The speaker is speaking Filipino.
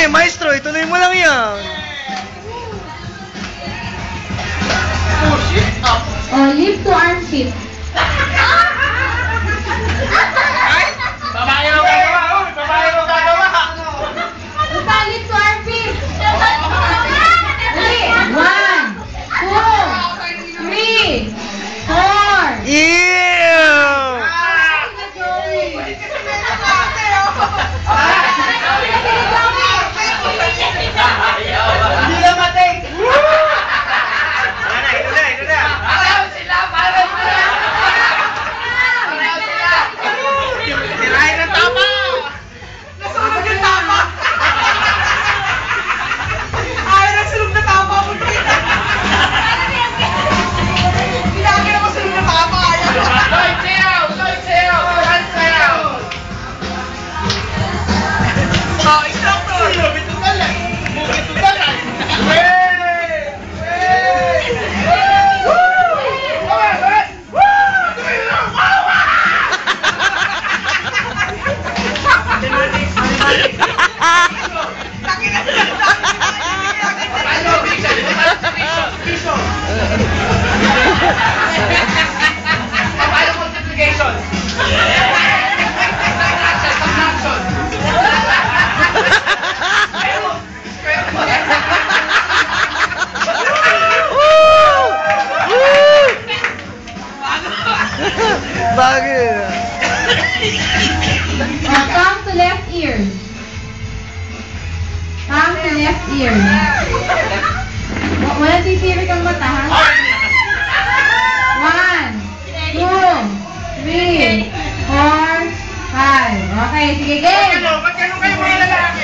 Sige, maestro, ituloy mo lang yan. Oh, shit up. Oh, lift to armpit. Ay! Babae mo gagawa! Uy! Babae mo gagawa! Basta lift to armpit. Dali. 1, 2, 3, 4. Yeah! Hindi na matik! Ito na! Paraw sila! Paraw sila! Paraw sila! Sirahin ang tama! Nasunog yung tama! Ayaw na sunog na tama mo! Pinagin ako sunog na tama! Lloyd sayaw! Lloyd sayaw! Lloyd sayaw! Oh, exacto! Bitugal lang! Bitugal lang! Paano multiplication? Subtraction. Bagay. Tongue to left ear. Tongue to left ear. Wala titirik ang mata, ha? 1, 2, 3, 4, 5. Okay, sige, game! Ba't ganun kayo mga lalaki?